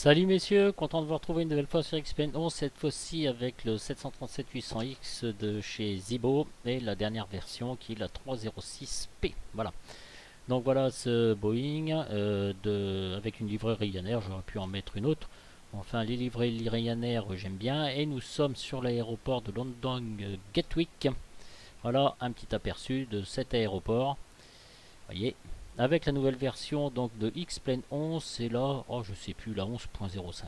Salut messieurs, content de vous retrouver une nouvelle fois sur XPN 11, cette fois-ci avec le 737-800X de chez Zibo et la dernière version qui est la 306P. Voilà. Donc voilà ce Boeing avec une livrée Ryanair, j'aurais pu en mettre une autre. Enfin les livrées Ryanair j'aime bien et nous sommes sur l'aéroport de London Gatwick. Voilà un petit aperçu de cet aéroport. Voyez, avec la nouvelle version donc de X-Plane 11, c'est là, oh je sais plus, la 11.05.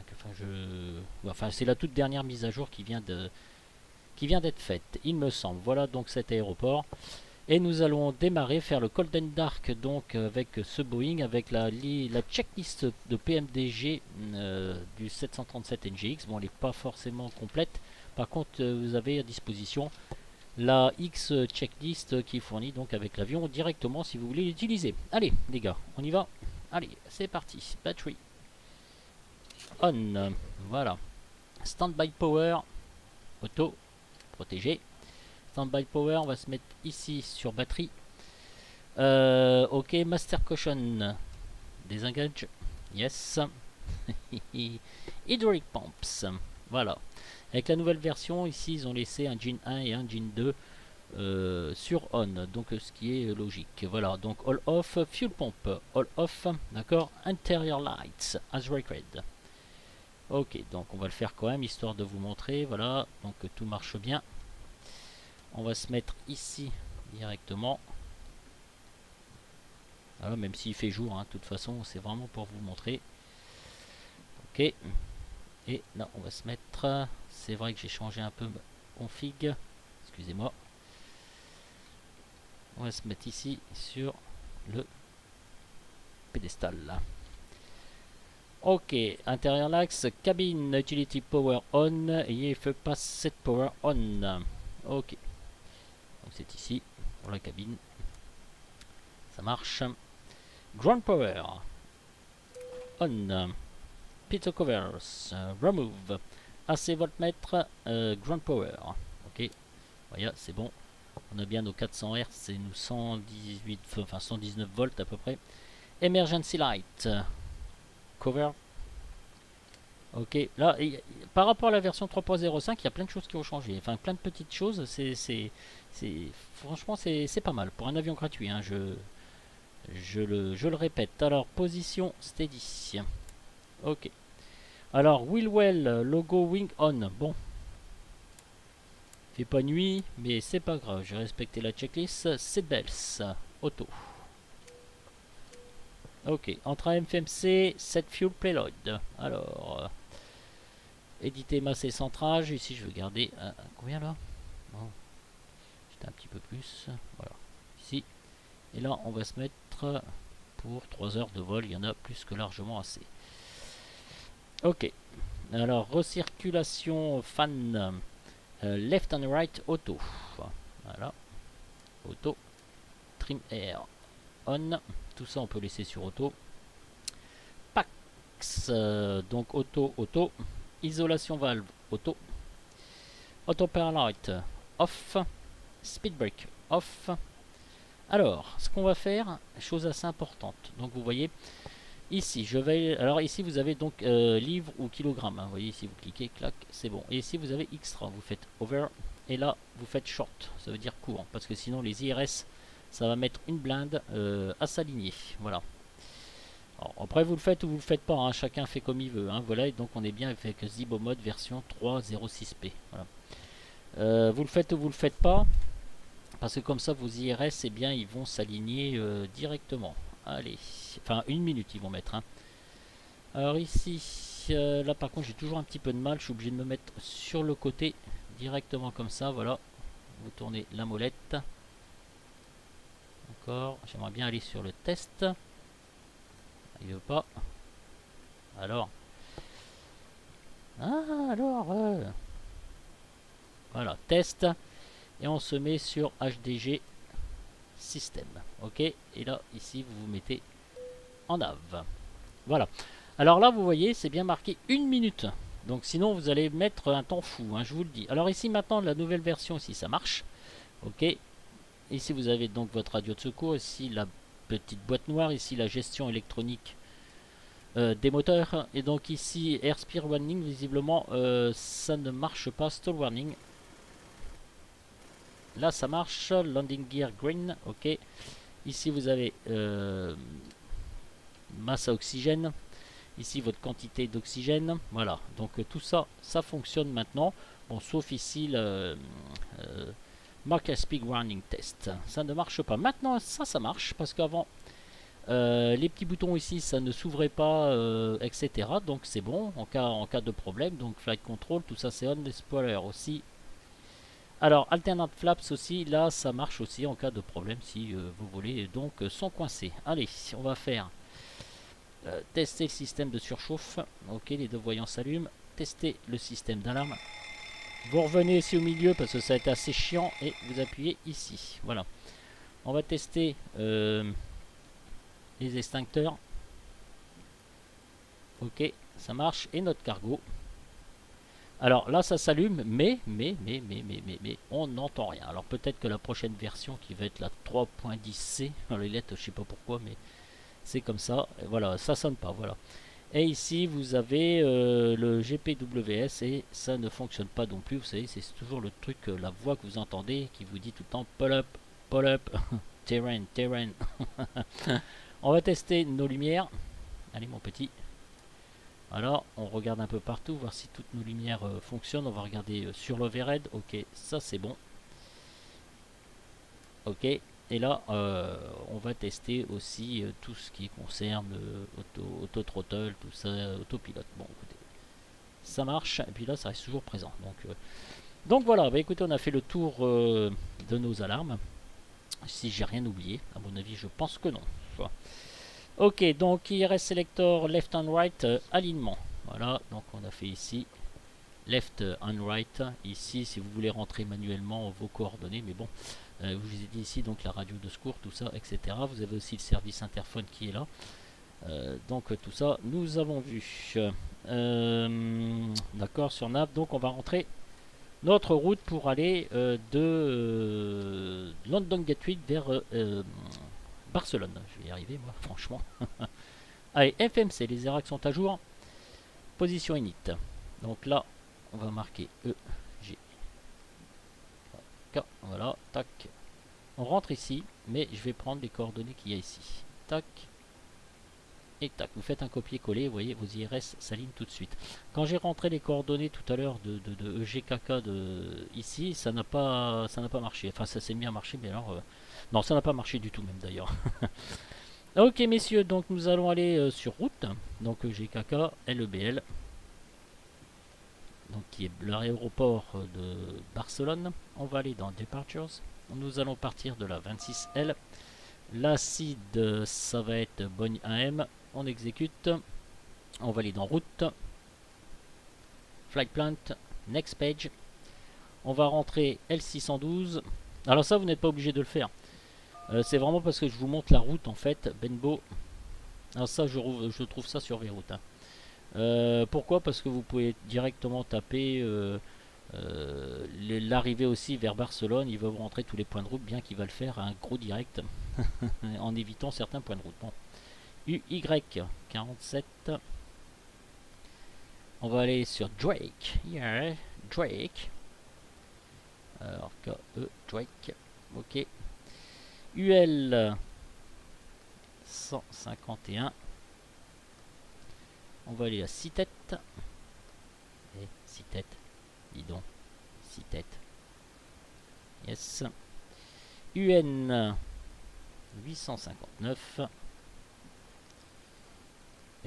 Enfin c'est la toute dernière mise à jour qui vient d'être faite, il me semble. Voilà donc cet aéroport. Et nous allons démarrer, faire le Cold and Dark donc avec ce Boeing, avec la checklist de PMDG du 737 NGX. Bon, elle n'est pas forcément complète. Par contre, vous avez à disposition la X checklist qui est fournie donc avec l'avion directement si vous voulez l'utiliser. Allez les gars, on y va. Allez, c'est parti. Battery on. Voilà. Standby power auto protégé. Standby power, on va se mettre ici sur batterie. Ok, master caution désengage. Yes. Hydraulic pumps. Voilà. Avec la nouvelle version, ici ils ont laissé un Gen 1 et un Gen 2 sur on, donc ce qui est logique. Voilà, donc all off, fuel pump, all off, d'accord, interior lights as required. Ok, donc on va le faire quand même histoire de vous montrer. Voilà, donc tout marche bien. On va se mettre ici directement. Voilà, même s'il fait jour, hein, de toute façon, c'est vraiment pour vous montrer. Ok, et là on va se mettre. C'est vrai que j'ai changé un peu config. Excusez-moi. On va se mettre ici sur le pédestal là. Ok, intérieur l'axe, cabine utility power on, et il fait pas set power on. Ok, donc c'est ici pour la cabine, ça marche. Ground power on, pitot covers remove, AC voltmètre, ground power. Ok, voilà, c'est bon. On a bien nos 400 Hz et nous 118, enfin 119 volts à peu près. Emergency light, cover. Ok, là, par rapport à la version 3.05, il y a plein de choses qui ont changé. Enfin, plein de petites choses. Franchement, c'est pas mal. Pour un avion gratuit, hein, je le répète. Alors, position steady. Ok. Alors, Willwell, logo wing on. Bon, fait pas nuit, mais c'est pas grave. J'ai respecté la checklist. Seatbelts, auto. Ok, entre FMC, set fuel payload. Alors, éditer masse et centrage. Ici, je vais garder combien là? Bon, j'étais un petit peu plus. Voilà, ici. Et là, on va se mettre pour 3 heures de vol. Il y en a plus que largement assez. Ok. Alors, recirculation fan. Left and right auto. Voilà. Auto. Trim air on. Tout ça, on peut laisser sur auto. Pax. Donc, auto. Isolation valve auto. Auto power light off. Speed brake off. Alors, ce qu'on va faire, chose assez importante. Donc, vous voyez, ici, alors ici, vous avez donc livre ou kilogramme. Hein. Vous voyez, ici, vous cliquez, clac, c'est bon. Et ici, vous avez extra. Vous faites over. Et là, vous faites short. Ça veut dire court. Parce que sinon, les IRS, ça va mettre une blinde à s'aligner. Voilà. Alors, après, vous le faites ou vous le faites pas. Hein. Chacun fait comme il veut. Hein. Voilà. Et donc, on est bien avec Zibo Mode version 3.06p. Voilà. Vous le faites ou vous le faites pas. Parce que comme ça, vos IRS, eh bien, ils vont s'aligner directement. Allez, enfin 1 minute ils vont mettre. Hein. Alors ici, là par contre, j'ai toujours un petit peu de mal. Je suis obligé de me mettre sur le côté directement comme ça. Voilà. Vous tournez la molette. Encore. J'aimerais bien aller sur le test. Il veut pas. Alors. Ah, alors. Voilà, test. Et on se met sur HDG système. Ok. Et là, ici, vous vous mettez en nav. Voilà. Alors là, vous voyez, c'est bien marqué 1 minute. Donc sinon, vous allez mettre un temps fou, hein, je vous le dis. Alors ici, maintenant, la nouvelle version, si ça marche. Ok. Ici, vous avez donc votre radio de secours. Ici, la petite boîte noire. Ici, la gestion électronique des moteurs. Et donc ici, Airspeed Warning, visiblement, ça ne marche pas. Stall Warning. Là, ça marche. Landing Gear Green, ok. Ici, vous avez masse à oxygène. Ici, votre quantité d'oxygène. Voilà, donc tout ça, ça fonctionne maintenant. Bon, sauf ici, le Mark Airspeed Warning Test. Ça ne marche pas. Maintenant, ça marche, parce qu'avant... les petits boutons ici, ça ne s'ouvrait pas, etc. Donc c'est bon en cas de problème. Donc flight control, tout ça c'est on. Les spoilers aussi. Alors alternate flaps aussi, là ça marche aussi en cas de problème si vous voulez donc sont coincés. Allez, on va faire tester le système de surchauffe. Ok, les deux voyants s'allument. Tester le système d'alarme. Vous revenez ici au milieu parce que ça a été assez chiant et vous appuyez ici. Voilà. On va tester les extincteurs. Ok, ça marche. Et notre cargo. Alors là, ça s'allume, mais, on n'entend rien. Alors peut-être que la prochaine version, qui va être la 3.10c, dans les lettres, je sais pas pourquoi, mais c'est comme ça. Et voilà, ça sonne pas, voilà. Et ici, vous avez le GPWS et ça ne fonctionne pas non plus. Vous savez, c'est toujours le truc, la voix que vous entendez qui vous dit tout le temps pull up, terrain, terrain. On va tester nos lumières. Allez, mon petit. Alors, on regarde un peu partout, voir si toutes nos lumières fonctionnent. On va regarder sur l'overhead. Ok, ça c'est bon. Ok, et là, on va tester aussi tout ce qui concerne auto-throttle, tout ça, autopilote. Bon, écoutez, ça marche. Et puis là, ça reste toujours présent. Donc voilà, bah, écoutez, on a fait le tour de nos alarmes. Si j'ai rien oublié, à mon avis, je pense que non. Voilà. Ok, donc IRS Selector Left and Right alignement. Voilà, donc on a fait ici Left and Right. Ici, si vous voulez rentrer manuellement vos coordonnées, mais bon, je vous ai dit ici donc la radio de secours, tout ça, etc. Vous avez aussi le service interphone qui est là. Donc tout ça, nous avons vu. D'accord, sur Nav. Donc on va rentrer notre route pour aller de London Gatwick vers Barcelone. Je vais y arriver, moi, franchement. Allez, FMC, les ERAC sont à jour. Position init. Donc là, on va marquer E, G, K. Voilà, tac. On rentre ici, mais je vais prendre les coordonnées qu'il y a ici. Tac. Et tac. Vous faites un copier-coller, vous voyez, vos IRS s'alignent tout de suite. Quand j'ai rentré les coordonnées tout à l'heure de EGKK ici, ça n'a pas marché. Enfin, ça s'est mis à marcher, mais alors... non, ça n'a pas marché du tout même d'ailleurs. Ok messieurs, donc nous allons aller sur route. Donc GKK, LEBL. Donc qui est l'aéroport de Barcelone. On va aller dans Departures. Nous allons partir de la 26L. L'acide, ça va être Bonne AM. On exécute. On va aller dans route. Flight Plant. Next page. On va rentrer L612. Alors ça, vous n'êtes pas obligé de le faire. C'est vraiment parce que je vous montre la route en fait. Benbow. Alors ça, je trouve ça sur Veyroute. Hein. Pourquoi? Parce que vous pouvez directement taper l'arrivée aussi vers Barcelone. Il va vous rentrer tous les points de route, bien qu'il va le faire à un gros direct en évitant certains points de route. Bon. UY 47. On va aller sur Drake. Yeah, Drake. Alors KE Drake. Ok. UL 151. On va aller à 6 têtes. Et 6 têtes. Dis donc. 6 têtes. Yes. UN 859.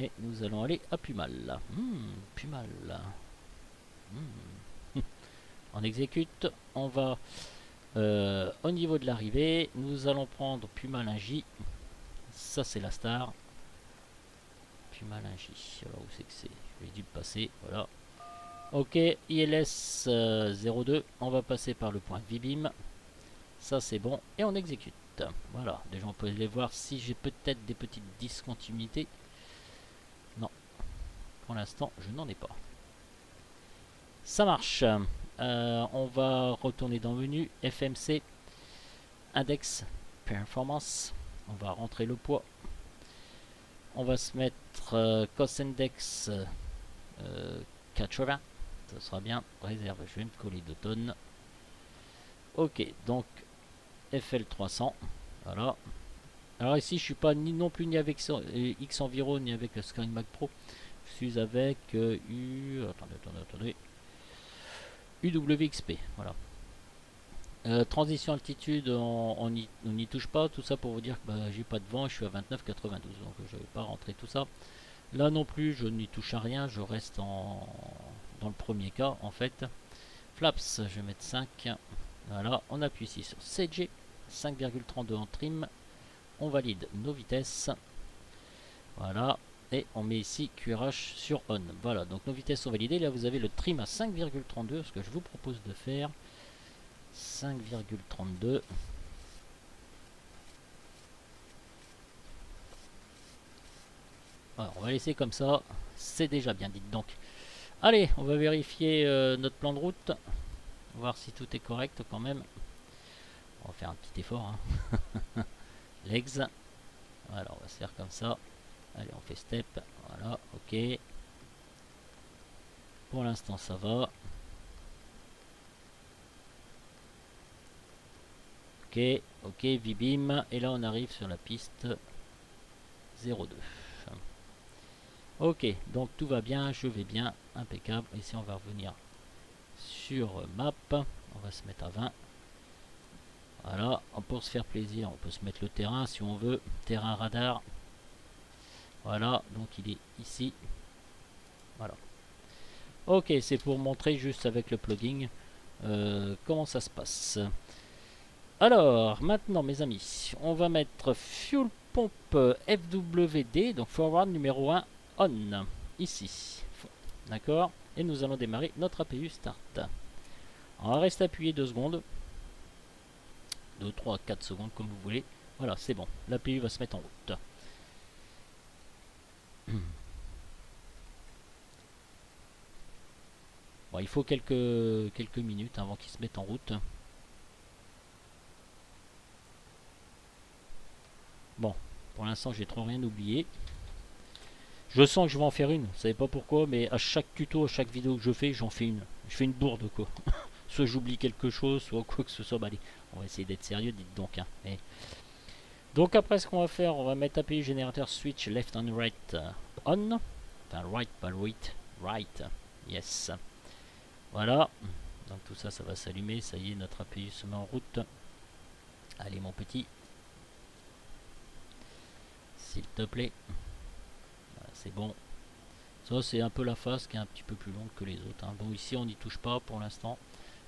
Et nous allons aller à Pumal. Pumal. On exécute. On va au niveau de l'arrivée. Nous allons prendre Pumal J. Ça c'est la star. Pumal J. Alors où c'est que c'est? J'ai dû le passer. Voilà. Ok. ILS 02. On va passer par le point VBIM. Ça c'est bon. Et on exécute. Voilà. Déjà on peut aller voir si j'ai peut-être des petites discontinuités. Non. Pour l'instant, je n'en ai pas. Ça marche. On va retourner dans le menu. FMC. Index. Performance. On va rentrer le poids. on va se mettre Cost Index 80. Ça sera bien. Réserve, je vais me coller 2 tonnes. Ok, donc FL 300. Voilà. Alors ici, je suis pas non plus ni avec X Enviro ni avec le SkyMac Pro. Je suis avec attendez. UWXP. Voilà. Transition altitude, on n'y touche pas. Tout ça pour vous dire que bah, j'ai pas de vent. Je suis à 29,92. Donc je vais pas rentrer tout ça. Là non plus, je n'y touche à rien. Je reste dans le premier cas en fait. Flaps, je vais mettre 5. Voilà, on appuie ici sur CG. 5,32 en trim. On valide nos vitesses. Voilà. Et on met ici QRH sur on. Voilà, donc nos vitesses sont validées. Là, vous avez le trim à 5,32. Ce que je vous propose de faire. 5,32. Voilà, on va laisser comme ça. C'est déjà bien, dites donc. Allez, on va vérifier notre plan de route. Voir si tout est correct quand même. On va faire un petit effort. Hein. Legs. Voilà, on va se faire comme ça. Allez, on fait step. Voilà, ok. Pour l'instant, ça va. Ok, ok, V-beam. Et là, on arrive sur la piste 02. Ok, donc tout va bien, je vais bien, impeccable. Ici, on va revenir sur map. On va se mettre à 20. Voilà, pour se faire plaisir, on peut se mettre le terrain si on veut. Terrain radar. Voilà, donc il est ici. Voilà. Ok, c'est pour montrer juste avec le plugin comment ça se passe. Alors, maintenant mes amis, on va mettre Fuel Pump FWD, donc Forward numéro 1 on, ici. D'accord. Et nous allons démarrer notre APU Start. On va rester appuyé 2 secondes. 2, 3, 4 secondes comme vous voulez. Voilà, c'est bon. L'APU va se mettre en route. Bon, il faut quelques minutes avant qu'il se mette en route. Bon, pour l'instant, j'ai trop rien oublié. Je sens que je vais en faire une. Vous savez pas pourquoi, mais à chaque tuto, à chaque vidéo que je fais, j'en fais une. Je fais une bourde, quoi. Soit j'oublie quelque chose, soit quoi que ce soit. Bah, allez, on va essayer d'être sérieux, dites donc. Hein. Donc après, ce qu'on va faire, on va mettre API générateur switch left and right on. Enfin, right, pas right. Yes. Voilà. Donc tout ça, ça va s'allumer. Ça y est, notre API se met en route. Allez, mon petit. S'il te plaît. Voilà, c'est bon. Ça, c'est un peu la phase qui est un petit peu plus longue que les autres. Hein. Bon, ici, on n'y touche pas pour l'instant.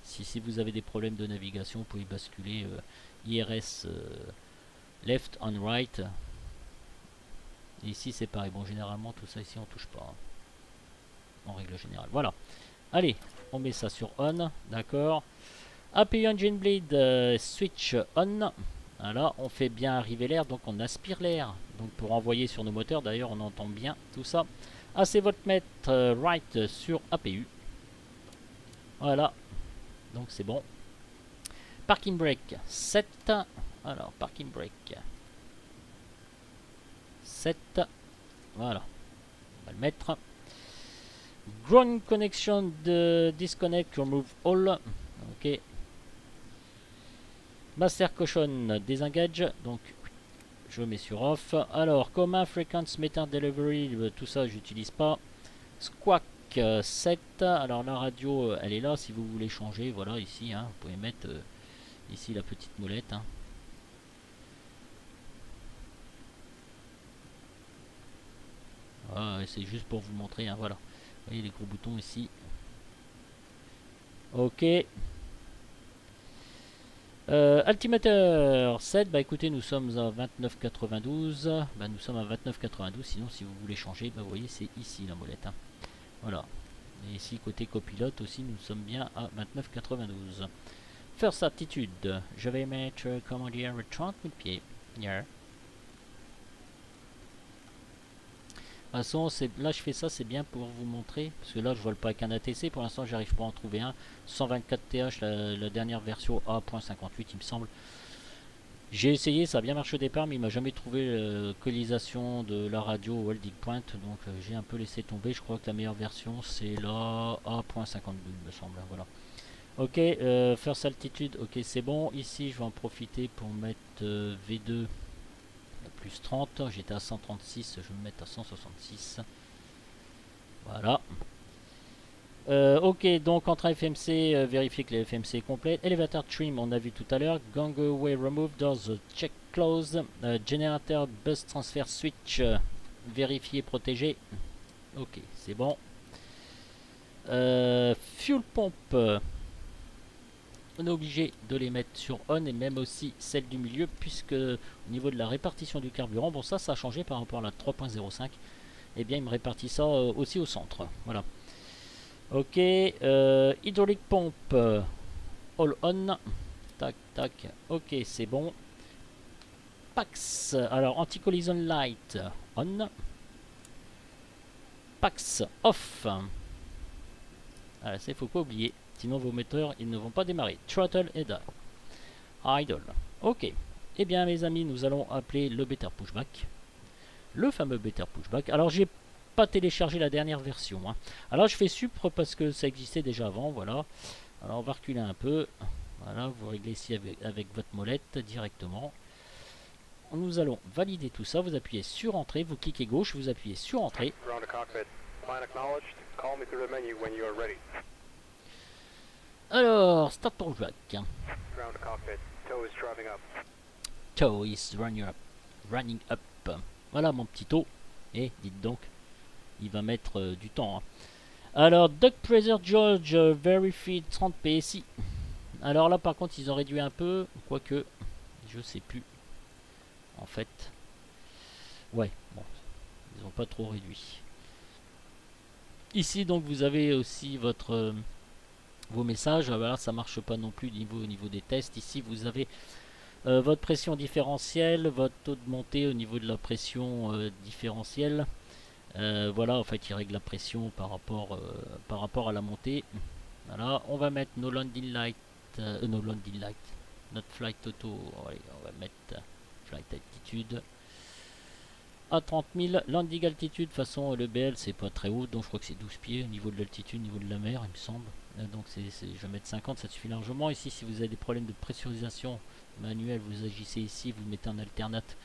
Si vous avez des problèmes de navigation, vous pouvez basculer IRS left on right. Et ici, c'est pareil. Bon, généralement, tout ça ici, on touche pas. Hein. En règle générale. Voilà. Allez, on met ça sur on. D'accord. API Engine Bleed switch on. Voilà, on fait bien arriver l'air, donc on aspire l'air. Donc pour envoyer sur nos moteurs, d'ailleurs, on entend bien tout ça. AC voltmètre right sur APU. Voilà. Donc c'est bon. Parking brake 7. Alors, parking brake 7. Voilà. On va le mettre. Ground connection de disconnect, remove all. Ok. Master caution désengage. Donc je mets sur off. Alors, common frequency meter delivery, tout ça j'utilise pas. Squawk 7. Alors la radio elle est là si vous voulez changer. Voilà ici. Hein, vous pouvez mettre ici la petite molette. Hein. Ah, c'est juste pour vous montrer. Hein, voilà. Vous voyez les gros boutons ici. Ok. Altimeter 7, bah écoutez, nous sommes à 29,92. Bah nous sommes à 29,92. Sinon, si vous voulez changer, bah vous voyez, c'est ici la molette. Hein. Voilà. Et ici, côté copilote aussi, nous sommes bien à 29,92. First attitude, je vais mettre, comment dire, 30 000 pieds. Yeah. De toute façon, là je fais ça, c'est bien pour vous montrer, parce que là je vole pas avec un ATC, pour l'instant j'arrive pas à en trouver un. 124 TH, la dernière version A.58 il me semble. J'ai essayé, ça a bien marché au départ, mais il m'a jamais trouvé l'localisation de la radio au holding point, donc j'ai un peu laissé tomber. Je crois que la meilleure version c'est la A.52, il me semble. Voilà. Ok, first altitude, ok c'est bon. Ici je vais en profiter pour mettre V2 à plus 30. J'étais à 136, je vais me mettre à 166. Voilà. Ok, donc entre FMC, vérifier que les FMC est complète. Elevator trim, on a vu tout à l'heure. Gangway remove, doors check close. Generator bus transfer switch, vérifier, protéger. Ok, c'est bon. Fuel pompe, on est obligé de les mettre sur on et même aussi celle du milieu puisque au niveau de la répartition du carburant, bon ça a changé par rapport à la 3.05. Et bien il me répartit ça aussi au centre. Voilà. Ok, hydraulique pompe, all on, tac tac, ok c'est bon. Pax, alors anti-collision light, on. Pax, off. Ah, ça il faut pas oublier, sinon vos moteurs ils ne vont pas démarrer. Throttle et idle, ok. Eh bien mes amis, nous allons appeler le better pushback. Le fameux better pushback, alors j'ai pas téléchargé la dernière version. Hein. Alors je fais supre parce que ça existait déjà avant, voilà. Alors on va reculer un peu. Voilà, vous réglez ici avec votre molette directement. Nous allons valider tout ça. Vous appuyez sur Entrée, vous cliquez gauche, vous appuyez sur Entrée. Alors, start pushback. Tow is running up. Voilà mon petit taux. Et dites donc, il va mettre du temps. Hein. Alors, Duck Pressure George, Verify 30 PSI. Alors là, par contre, ils ont réduit un peu. Quoique, je sais plus. En fait. Ouais, bon. Ils n'ont pas trop réduit. Ici, donc, vous avez aussi votre vos messages. Voilà, ça marche pas non plus au niveau des tests. Ici, vous avez votre pression différentielle, votre taux de montée au niveau de la pression différentielle. Voilà, en fait, il règle la pression par rapport à la montée. Voilà, on va mettre nos landing light, notre flight auto. Allez, on va mettre flight altitude à 30 000. Landing altitude, de toute façon, le BL c'est pas très haut, donc je crois que c'est 12 pieds au niveau de l'altitude, au niveau de la mer, il me semble. Donc je vais mettre 50, ça suffit largement. Ici, si vous avez des problèmes de pressurisation manuelle, vous agissez ici, vous mettez en alternate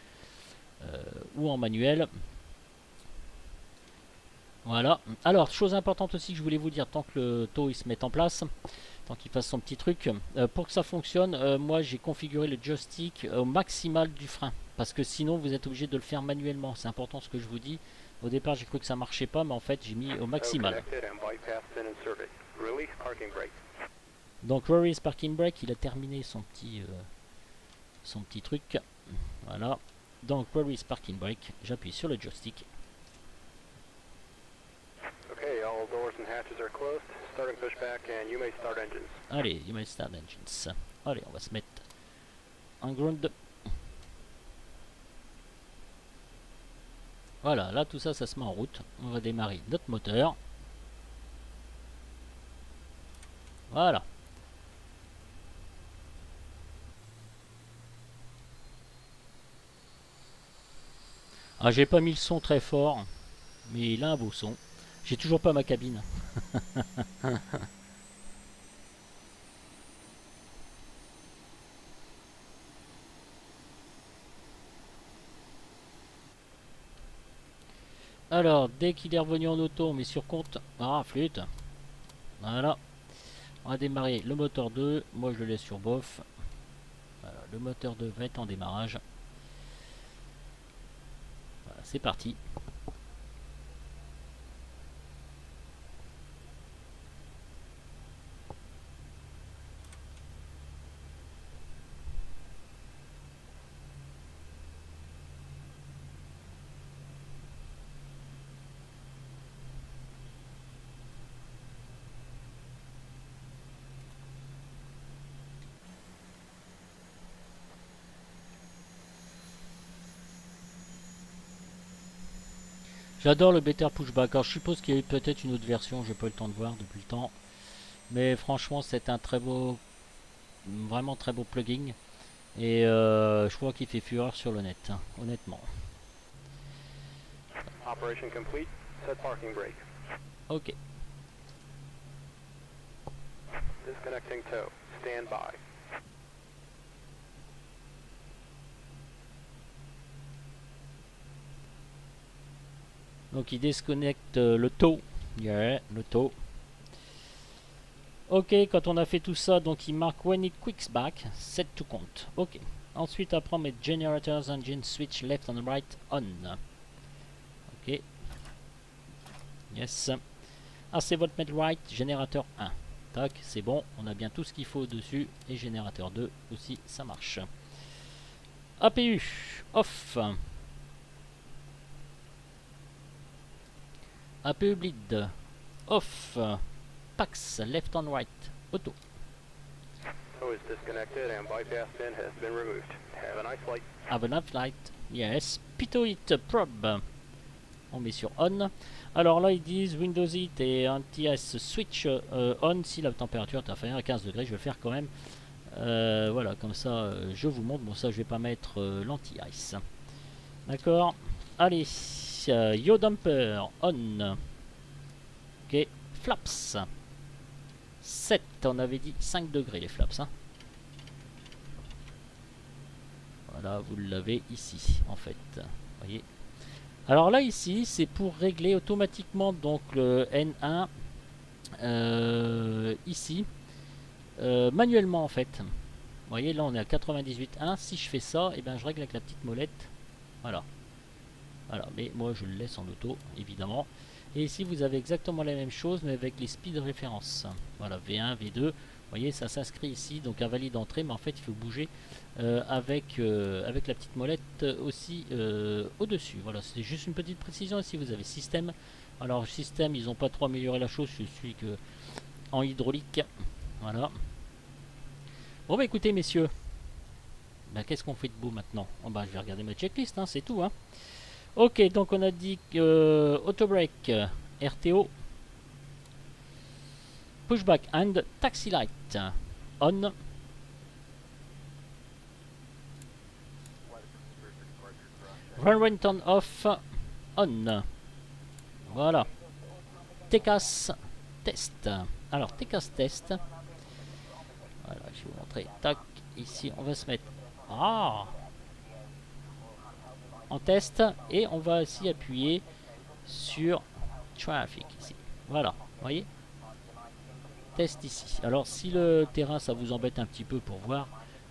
ou en manuel. Voilà. Alors, chose importante aussi que je voulais vous dire, tant que le taux il se met en place, tant qu'il fasse son petit truc, pour que ça fonctionne, moi j'ai configuré le joystick au maximal du frein. Parce que sinon vous êtes obligé de le faire manuellement. C'est important ce que je vous dis. Au départ j'ai cru que ça marchait pas, mais en fait j'ai mis au maximal. Donc Release Parking Brake, il a terminé son petit truc. Voilà. Donc Release Parking Brake, j'appuie sur le joystick. All doors and hatches are closed. Starting pushback and you may start engines. Allez, you may start engines. Allez, on va se mettre en ground. Voilà, là tout ça, ça se met en route. On va démarrer notre moteur. Voilà. Ah, j'ai pas mis le son très fort, mais il a un beau son. J'ai toujours pas ma cabine. Alors, dès qu'il est revenu en auto, on met sur compte. Ah, flûte. Voilà. On va démarrer le moteur 2. Moi, je le laisse sur bof. Voilà, le moteur 2 va être en démarrage. Voilà, c'est parti. J'adore le better pushback. Alors, je suppose qu'il y a peut-être une autre version, j'ai pas eu le temps de voir depuis le temps. Mais franchement, c'est un très beau, vraiment très beau plugin. Et je crois qu'il fait fureur sur le net, hein, honnêtement. Operation complete. Set parking brake. Ok. Disconnecting tow. Stand by. Donc il déconnecte le tow. Yeah, le tow. Ok, quand on a fait tout ça, donc il marque when it quicks back, set to count. Ok. Ensuite, après on met generators, engine, switch, left and right, on. Ok. Yes. AC voltmeter right, générateur 1. Tac, c'est bon, on a bien tout ce qu'il faut dessus. Et générateur 2 aussi, ça marche. APU, off. APU bleed, off. PAX, left and right, auto. Tow is disconnected and bypass pin has been removed. Have a nice flight. Have a nice flight. Yes. Pitot hit probe. On met sur on. Alors là ils disent Windows Hit et anti-ice switch on si la température est inférieure à 15 degrés. Je vais le faire quand même. Voilà, comme ça je vous montre. Bon, ça je vais pas mettre l'anti-ice. D'accord. Allez. Yo dumper on. Ok. Flaps. 7. On avait dit 5 degrés les flaps. Hein. Voilà, vous l'avez ici en fait. Voyez. Alors là ici c'est pour régler automatiquement donc le N1 ici manuellement en fait. Vous voyez là on est à 98.1. Si je fais ça, et ben je règle avec la petite molette. Voilà. Voilà, mais moi je le laisse en auto évidemment. Et ici vous avez exactement la même chose mais avec les speed références. Voilà, V1, V2. Vous voyez ça s'inscrit ici donc un valide entrée, mais en fait il faut bouger avec la petite molette aussi au-dessus. Voilà, c'est juste une petite précision. Ici vous avez système. Alors système, ils n'ont pas trop amélioré la chose, je suis que en hydraulique. Voilà. Bon bah écoutez messieurs, bah, qu'est-ce qu'on fait de beau maintenant? Oh, bah, je vais regarder ma checklist, hein, c'est tout. Hein. Ok, donc on a dit que auto brake, RTO, pushback and taxi light on. Run turn off on. Voilà. TCAS test. Alors TCAS test. Voilà, je vais vous montrer. Tac. Ici, on va se mettre en test et on va aussi appuyer sur traffic ici. Voilà. Vous voyez. Test ici. Alors si le terrain ça vous embête un petit peu pour voir,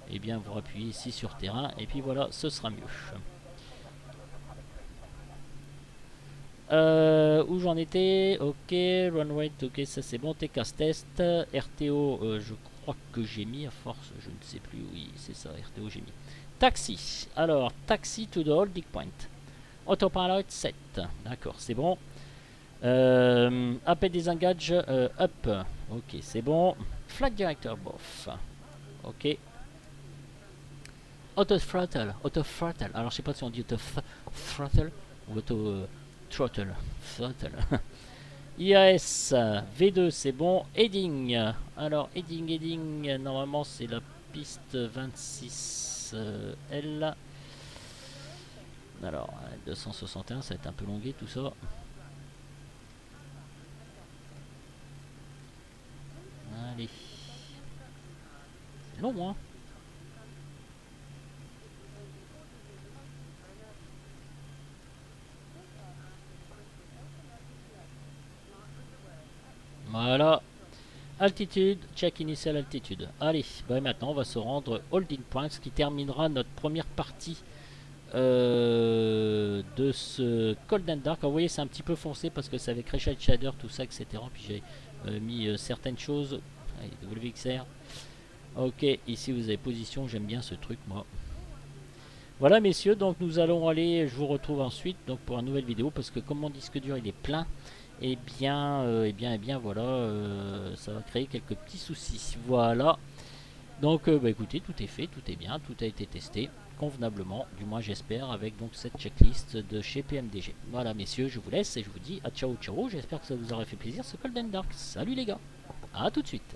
eh bien vous appuyez ici sur terrain et puis voilà, ce sera mieux. Où j'en étais? Ok, runway, ok, ça c'est bon. TCAS test, RTO, je crois que j'ai mis à force, je ne sais plus. Oui, c'est ça, RTO j'ai mis. Taxi, alors taxi to the holding point. Autopilot 7, d'accord, c'est bon. Appel disengage up, ok, c'est bon. Flight director both, ok. Auto throttle, alors je sais pas si on dit auto throttle ou auto throttle. IAS V2 c'est bon. Heading, alors heading, normalement c'est la piste 26L. Alors 261, ça va être un peu longué tout ça. Allez, c'est long hein. Voilà. Altitude, check initial altitude. Allez, bah maintenant on va se rendre holding point, ce qui terminera notre première partie de ce Cold and Dark. Alors, vous voyez, c'est un petit peu foncé parce que c'est avec Reshade Shader, tout ça, etc. Puis j'ai mis certaines choses. Allez, WXR. Ok, ici vous avez position, j'aime bien ce truc moi. Voilà messieurs, donc nous allons aller, je vous retrouve ensuite donc pour une nouvelle vidéo parce que comme mon disque dur il est plein, et bien voilà, ça va créer quelques petits soucis. Voilà. Donc bah écoutez, tout est fait, tout est bien, tout a été testé convenablement, du moins j'espère, avec donc cette checklist de chez PMDG. Voilà messieurs, je vous laisse et je vous dis à ciao ciao, j'espère que ça vous aura fait plaisir ce Cold and Dark. Salut les gars, à tout de suite.